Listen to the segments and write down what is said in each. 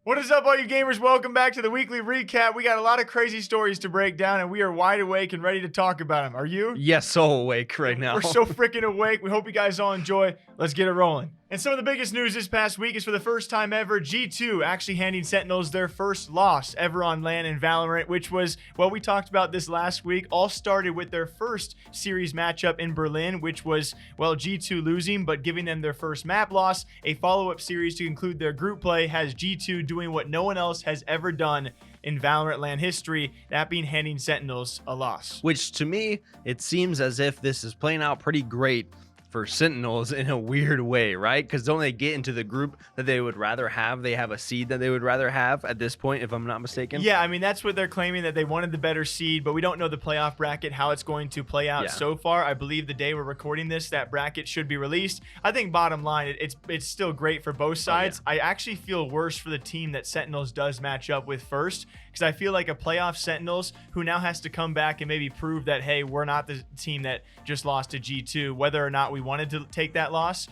What is up, all you gamers? Welcome back to the weekly recap. We got a lot of crazy stories to break down, and we are wide awake and ready to talk about them. Are you? Yes, so awake right now. We're so freaking awake. We hope you guys all enjoy. Let's get it rolling. And some of the biggest news this past week is for the first time ever, G2 actually handing Sentinels their first loss ever on LAN in Valorant, which was, well, we talked about this last week, all started with their first series matchup in Berlin, which was, well, G2 losing, but giving them their first map loss. A follow-up series to conclude their group play has G2 doing what no one else has ever done in Valorant LAN history, that being handing Sentinels a loss. Which, to me, it seems as if this is playing out pretty great for Sentinels in a weird way, right? Because don't they get into the group that they would rather have? They have a seed that they would rather have at this point, if I'm not mistaken. Yeah, I mean, that's what they're claiming, that they wanted the better seed, but we don't know the playoff bracket, how it's going to play out so far. I believe the day we're recording this, that bracket should be released. I think bottom line, it's still great for both sides. I actually feel worse for the team that Sentinels does match up with first, because I feel like a playoff Sentinels who now has to come back and maybe prove that, hey, we're not the team that just lost to G2, whether or not we wanted to take that loss,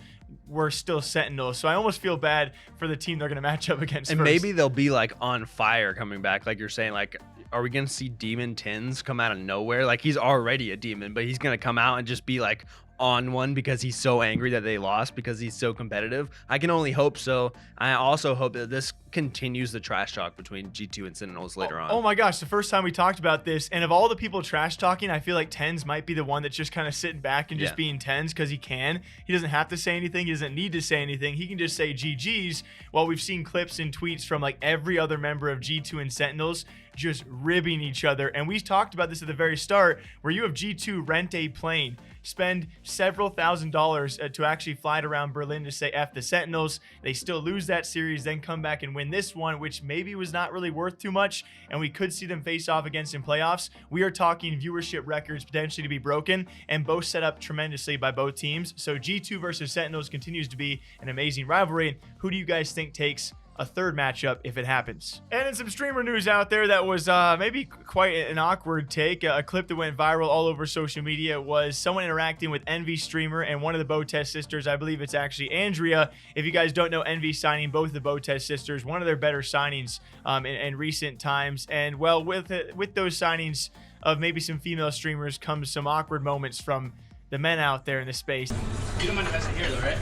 we're still Sentinels. So I almost feel bad for the team they're going to match up against and first. Maybe they'll be like on fire coming back, like you're saying. Like, are we going to see Demon Tenz come out of nowhere? Like, he's already a demon, but he's going to come out and just be like on one because he's so angry that they lost, because he's so competitive. I can only hope so. I also hope that this continues the trash talk between G2 and Sentinels later on. Oh my gosh, the first time we talked about this, and of all the people trash talking, I feel like Tenz might be the one that's just kind of sitting back and just being Tenz because he can. He doesn't have to say anything. He doesn't need to say anything. He can just say GG's. Well, we've seen clips and tweets from like every other member of G2 and Sentinels just ribbing each other. And we talked about this at the very start, where you have G2 rent a plane, spend several $1,000s to actually fly it around Berlin to say F the Sentinels. They still lose that series, then come back and win this one, which maybe was not really worth too much, and we could see them face off against in playoffs. We are talking viewership records potentially to be broken, and both set up tremendously by both teams. So G2 versus Sentinels continues to be an amazing rivalry. Who do you guys think takes a third matchup if it happens? And in some streamer news out there that was maybe quite an awkward take, a clip that went viral all over social media was someone interacting with Envy streamer and one of the Botez sisters. I believe it's actually Andrea. If you guys don't know, Envy signing both the Botez sisters, one of their better signings in recent times. And well, with those signings of maybe some female streamers comes some awkward moments from the men out there in the space. You don't mind if I sit here though, right?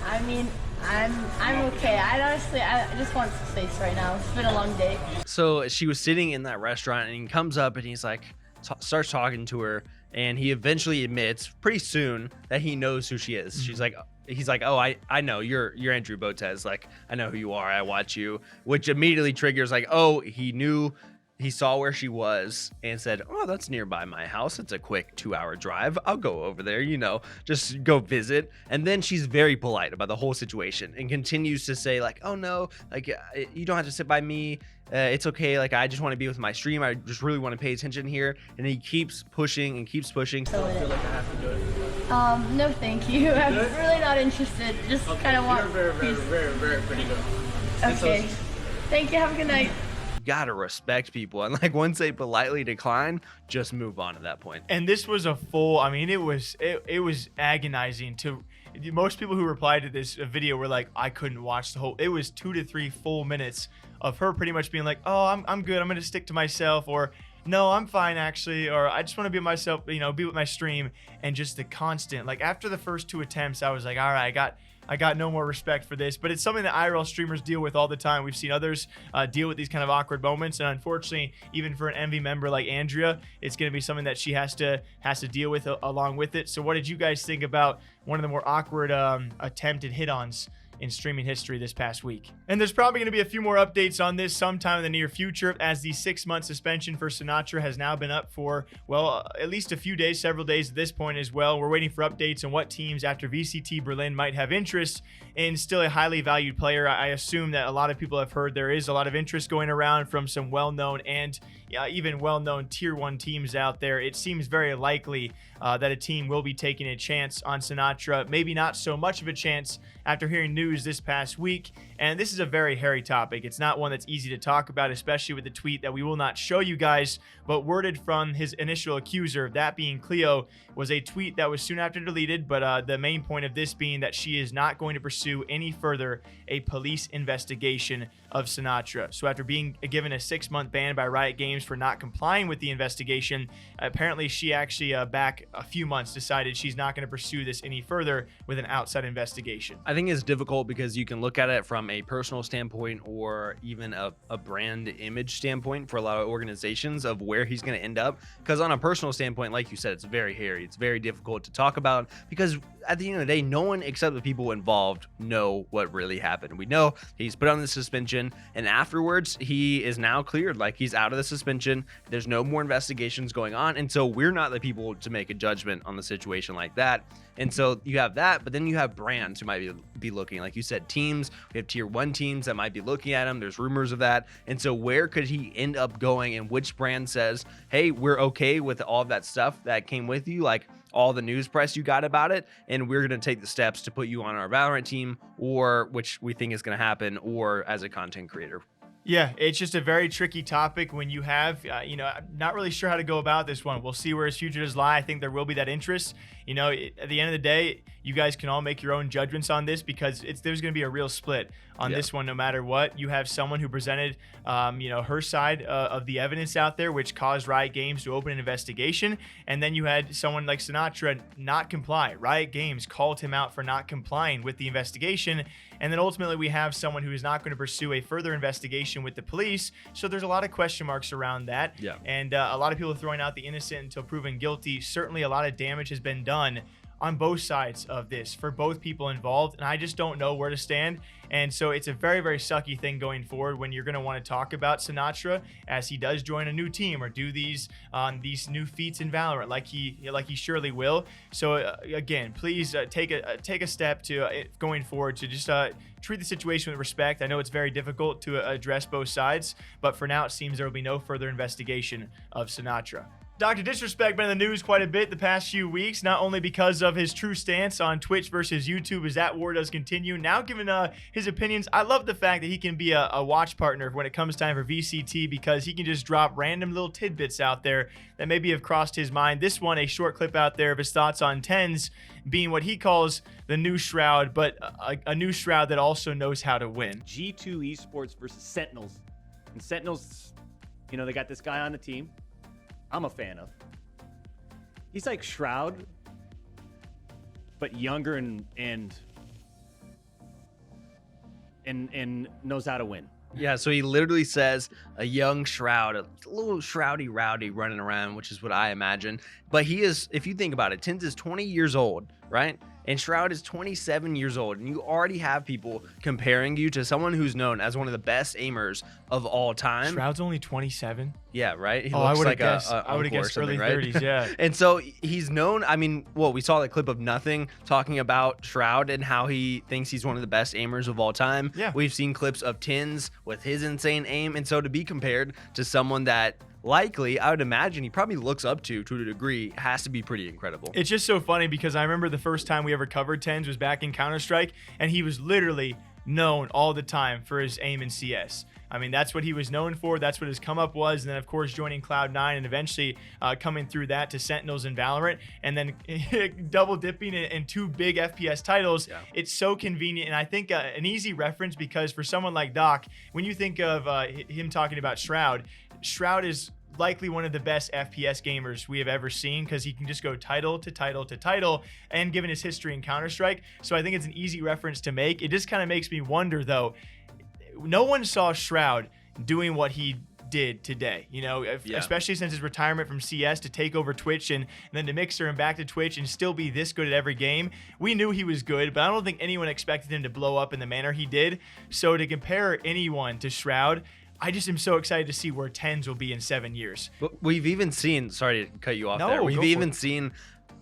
I mean, I'm okay. I just want some space right now. It's been a long day. So she was sitting in that restaurant, and he comes up and he's like, starts talking to her, and he eventually admits pretty soon that he knows who she is. She's like, he's like, oh, I know you're Andrew Botez. Like, I know who you are. I watch you, which immediately triggers like, oh, he saw where she was and said, oh, that's nearby my house. It's a quick 2-hour drive. I'll go over there, just go visit. And then she's very polite about the whole situation and continues to say like, oh no, like you don't have to sit by me. It's okay. Like, I just want to be with my stream. I just really want to pay attention here. And he keeps pushing and keeps pushing. I don't feel like I have to do it. No, thank you. I'm really not interested. Just kind of want. You're very pretty good. Okay. Thank you. Have a good night. Gotta respect people, and like once they politely decline, just move on at that point. And this was a full, I mean, it was agonizing to most people who replied to this video. Were like, I couldn't watch the whole, it was 2 to 3 full minutes of her pretty much being like, oh, I'm good, I'm gonna stick to myself, or no, I'm fine actually, or I just want to be myself, be with my stream. And just the constant, like after the first 2 attempts, I was like, all right, I got no more respect for this. But it's something that IRL streamers deal with all the time. We've seen others deal with these kind of awkward moments, and unfortunately, even for an Envy member like Andrea, it's going to be something that she has to deal with along with it. So what did you guys think about one of the more awkward attempted hit-ons in streaming history this past week? And there's probably going to be a few more updates on this sometime in the near future, as the 6-month suspension for Sinatraa has now been up for, well, at least a few days, several days at this point as well. We're waiting for updates on what teams after VCT Berlin might have interest in still a highly valued player. I assume that a lot of people have heard there is a lot of interest going around from some well-known and even well-known tier 1 teams out there, it seems very likely that a team will be taking a chance on Sinatraa. Maybe not so much of a chance after hearing news this past week. And this is a very hairy topic. It's not one that's easy to talk about, especially with the tweet that we will not show you guys, but worded from his initial accuser, that being Cleo, was a tweet that was soon after deleted, but the main point of this being that she is not going to pursue any further a police investigation of Sinatraa. So after being given a 6-month ban by Riot Games for not complying with the investigation, apparently she actually back a few months decided she's not going to pursue this any further with an outside investigation. I think it's difficult because you can look at it from a personal standpoint or even a brand image standpoint for a lot of organizations of where he's going to end up. Because on a personal standpoint, like you said, it's very hairy. It's very difficult to talk about because at the end of the day, no one except the people involved know what really happened. We know he's put on the suspension, and afterwards he is now cleared. Like, he's out of the suspension. There's no more investigations going on, and so we're not the people to make a judgment on the situation like that. And so you have that, but then you have brands who might be looking, like you said, teams. We have tier 1 teams that might be looking at him. There's rumors of that. And so where could he end up going, and which brand says, hey, we're okay with all of that stuff that came with you, like all the news press you got about it, and we're going to take the steps to put you on our Valorant team, or which we think is going to happen, or as a content creator. Yeah, it's just a very tricky topic when you have, not really sure how to go about this one. We'll see where his future does lie. I think there will be that interest. At the end of the day, you guys can all make your own judgments on this because there's going to be a real split on this one no matter what. You have someone who presented, her side of the evidence out there, which caused Riot Games to open an investigation. And then you had someone like Sinatraa not comply. Riot Games called him out for not complying with the investigation. And then ultimately we have someone who is not going to pursue a further investigation with the police. So there's a lot of question marks around that. Yeah. And a lot of people throwing out the innocent until proven guilty. Certainly a lot of damage has been done on both sides of this for both people involved, and I just don't know where to stand. And so it's a very, very sucky thing going forward when you're going to want to talk about Sinatraa as he does join a new team or do these new feats in Valorant like he surely will. So again, please take a step to going forward to just treat the situation with respect. I know it's very difficult to address both sides, but for now it seems there will be no further investigation of Sinatraa. Dr. Disrespect been in the news quite a bit the past few weeks, not only because of his true stance on Twitch versus YouTube as that war does continue, now given his opinions. I love the fact that he can be a watch partner when it comes time for VCT because he can just drop random little tidbits out there that maybe have crossed his mind. This one, a short clip out there of his thoughts on Tenz being what he calls the new Shroud, but a new Shroud that also knows how to win. G2 Esports versus Sentinels. And Sentinels, they got this guy on the team I'm a fan of. He's like Shroud, but younger and knows how to win. Yeah, so he literally says a young Shroud, a little Shroudy Rowdy running around, which is what I imagine. But he is, if you think about it, Tenz is 20 years old, right? And Shroud is 27 years old, and you already have people comparing you to someone who's known as one of the best aimers of all time. Shroud's only 27. Yeah, right. He looks like I would have guessed early right? 30s. Yeah. And so he's known. I mean, we saw that clip of Nothing talking about Shroud and how he thinks he's one of the best aimers of all time. Yeah. We've seen clips of Tenz with his insane aim, and so to be compared to someone that likely, I would imagine he probably looks up to a degree, has to be pretty incredible. It's just so funny because I remember the first time we ever covered Tenz was back in Counter-Strike, and he was literally known all the time for his aim in CS. I mean, that's what he was known for. That's what his come up was. And then, of course, joining Cloud9 and eventually coming through that to Sentinels and Valorant, and then double dipping in 2 big FPS titles. Yeah. It's so convenient. And I think an easy reference, because for someone like Doc, when you think of him talking about Shroud is likely one of the best FPS gamers we have ever seen, because he can just go title to title to title, and given his history in Counter-Strike. So I think it's an easy reference to make. It just kind of makes me wonder, though, no one saw Shroud doing what he did today, especially since his retirement from CS to take over Twitch and then to Mixer and back to Twitch and still be this good at every game. We knew he was good, but I don't think anyone expected him to blow up in the manner he did. So to compare anyone to Shroud, I just am so excited to see where Tenz will be in 7 years. But we've even seen, sorry to cut you off there, we've even seen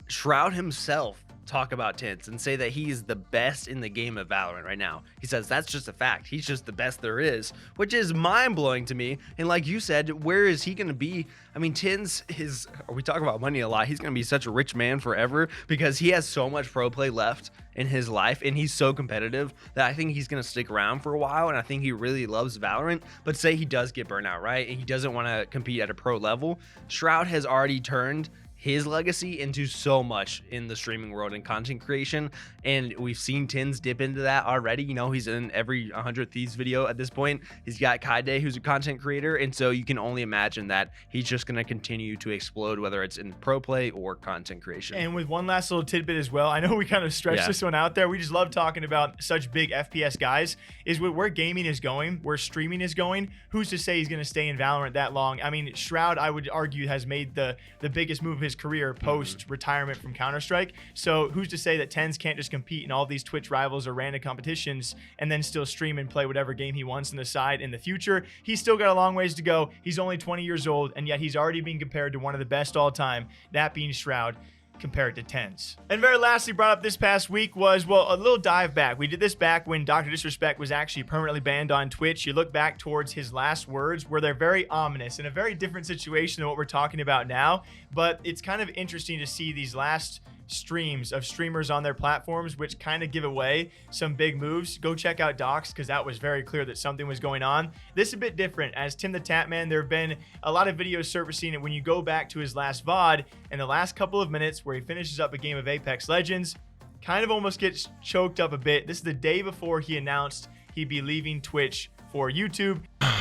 Shroud himself talk about Tenz and say that he's the best in the game of Valorant right now. He says that's just a fact. He's just the best there is, which is mind-blowing to me. And like you said, where is he going to be? I mean, Tenz is, we talk about money a lot. He's going to be such a rich man forever because he has so much pro play left in his life, and he's so competitive that I think he's going to stick around for a while, and I think he really loves Valorant. But say he does get burnt out, right, and he doesn't want to compete at a pro level, Shroud has already turned his legacy into so much in the streaming world and content creation, and we've seen Tenz dip into that already. You know, he's in every 100 Thieves video at this point. He's got Kaide, who's a content creator, and so you can only imagine that he's just going to continue to explode, whether it's in pro play or content creation. And with one last little tidbit as well, I know we kind of stretched this one out there. We just love talking about such big FPS guys. Is where gaming is going, where streaming is going. Who's to say he's going to stay in Valorant that long? I mean, Shroud, I would argue, has made the biggest move of his career post retirement from Counter-Strike. So who's to say that Tenz can't just compete in all these Twitch rivals or random competitions and then still stream and play whatever game he wants on the side in the future? He's still got a long ways to go. He's only 20 years old, and yet he's already being compared to one of the best all time, that being Shroud, compared to Tenz. And very lastly, brought up this past week was, well, a little dive back. We did this back when Dr. Disrespect was actually permanently banned on Twitch. You look back towards his last words where they're very ominous in a very different situation than what we're talking about now. But it's kind of interesting to see these last streams of streamers on their platforms, which kind of give away some big moves. Go check out Docs, because that was very clear that something was going on. This is a bit different. As TimTheTatman, there have been a lot of videos surfacing, and when you go back to his last VOD, in the last couple of minutes where he finishes up a game of Apex Legends, kind of almost gets choked up a bit. This is the day before he announced he'd be leaving Twitch for YouTube. All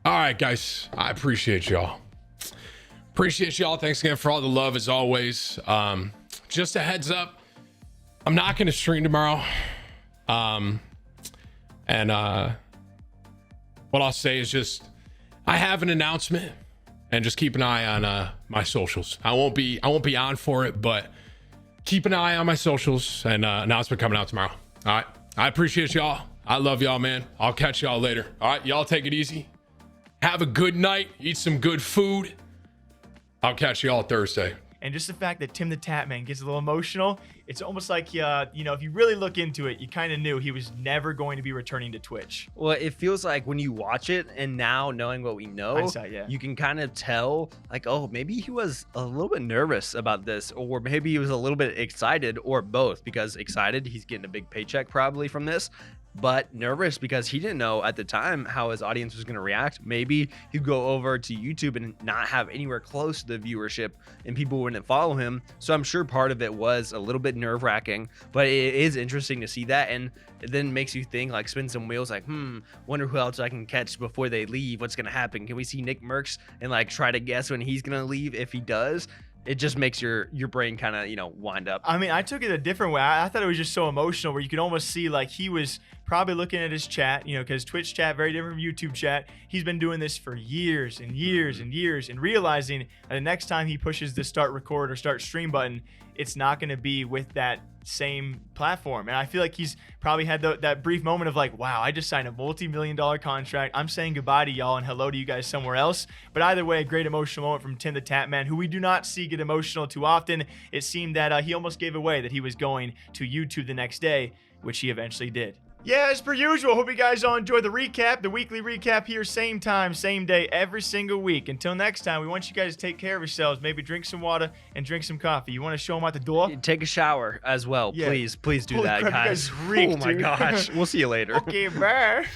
right, guys, I appreciate y'all. Appreciate y'all. Thanks again for all the love as always. Just a heads up, I'm not going to stream tomorrow. What I'll say is just, I have an announcement, and just keep an eye on my socials. I won't be on for it, but keep an eye on my socials, and announcement coming out tomorrow. All right. I appreciate y'all. I love y'all, man. I'll catch y'all later. All right. Y'all take it easy. Have a good night. Eat some good food. I'll catch you all Thursday. And just the fact that TimTheTatman gets a little emotional, it's almost like, you know, if you really look into it, you kind of knew he was never going to be returning to Twitch. Well, it feels like when you watch it, and now knowing what we know, hindsight, yeah, you can kind of tell, like, oh, maybe he was a little bit nervous about this, or maybe he was a little bit excited, or both. Because excited, he's getting a big paycheck probably from this, but nervous because he didn't know at the time how his audience was going to react. Maybe he'd go over to YouTube and not have anywhere close to the viewership, and people wouldn't follow him. So I'm sure part of it was a little bit nerve-wracking, but it is interesting to see that, and it then makes you think, like, spin some wheels, like, wonder who else I can catch before they leave. What's going to happen? Can we see Nick Mercs and, like, try to guess when he's going to leave if he does? It just makes your brain kind of, you know, wind up. I mean, I took it a different way. I thought it was just so emotional, where you could almost see, like, he was probably looking at his chat, you know, because Twitch chat, very different from YouTube chat. He's been doing this for years and years and years, and realizing that the next time he pushes the start record or start stream button, it's not going to be with that same platform. And I feel like he's probably had that brief moment of like, wow, I just signed a multi-million-dollar contract. I'm saying goodbye to y'all and hello to you guys somewhere else. But either way, a great emotional moment from TimTheTatman, who we do not see get emotional too often. It seemed that he almost gave away that he was going to YouTube the next day, which he eventually did. Yeah, as per usual, hope you guys all enjoyed the recap, the weekly recap here, same time, same day, every single week. Until next time, we want you guys to take care of yourselves. Maybe drink some water and drink some coffee. You want to show them out the door? Take a shower as well. Yeah. Please do Holy that, crap, guys. You guys reeked, oh my gosh. We'll see you later. Okay, bye.